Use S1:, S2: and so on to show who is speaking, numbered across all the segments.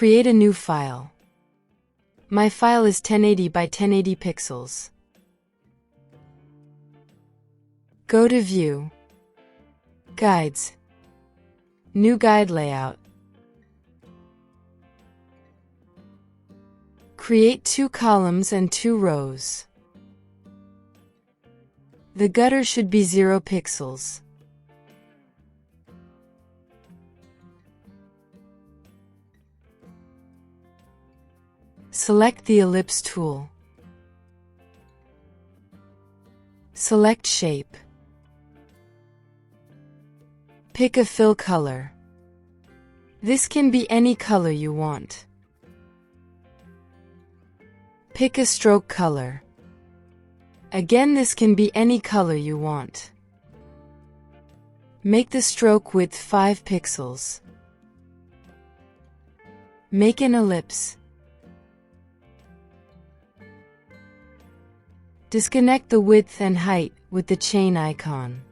S1: Create a new file. My file is 1080 by 1080 pixels. Go to View, Guides, New Guide Layout. Create 2 columns and 2 rows. The gutter should be 0 pixels. Select the ellipse tool. Select Shape. Pick a fill color. This can be any color you want. Pick a stroke color. Again, this can be any color you want. Make the stroke width 5 pixels. Make an ellipse. Disconnect the width and height with the chain icon.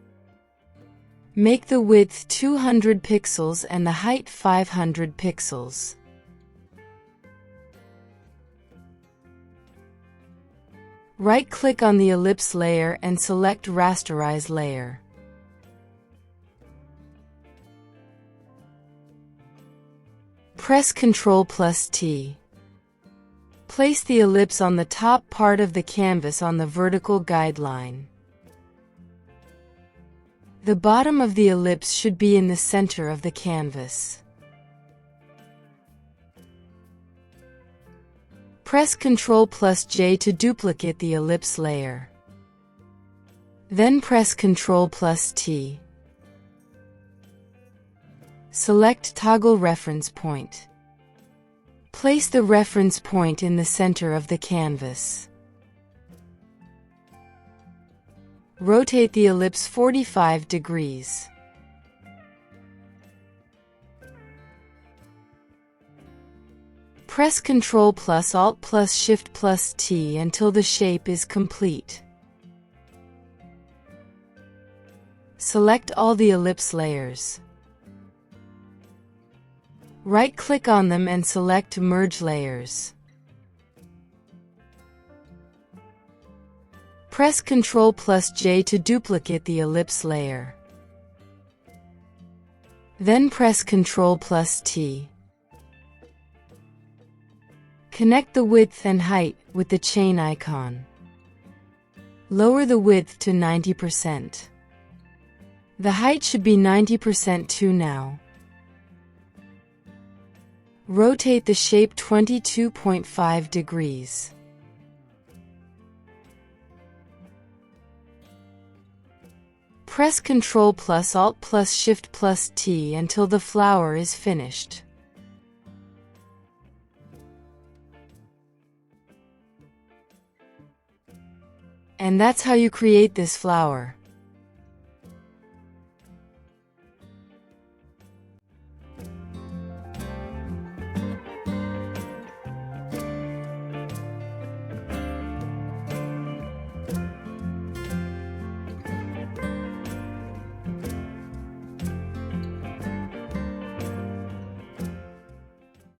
S1: Make the width 200 pixels and the height 500 pixels. Right-click on the ellipse layer and select Rasterize Layer. Press Ctrl+T. Place the ellipse on the top part of the canvas on the vertical guideline. The bottom of the ellipse should be in the center of the canvas. Press Ctrl+J to duplicate the ellipse layer. Then press Ctrl+T. Select Toggle Reference Point. Place the reference point in the center of the canvas. Rotate the ellipse 45 degrees. Press Ctrl+Alt+Shift+T until the shape is complete. Select all the ellipse layers. Right-click on them and select Merge Layers. Press Ctrl+J to duplicate the ellipse layer. Then press Ctrl+T. Connect the width and height with the chain icon. Lower the width to 90%. The height should be 90% too now. Rotate the shape 22.5 degrees. Press Ctrl+Alt+Shift+T until the flower is finished. And that's how you create this flower.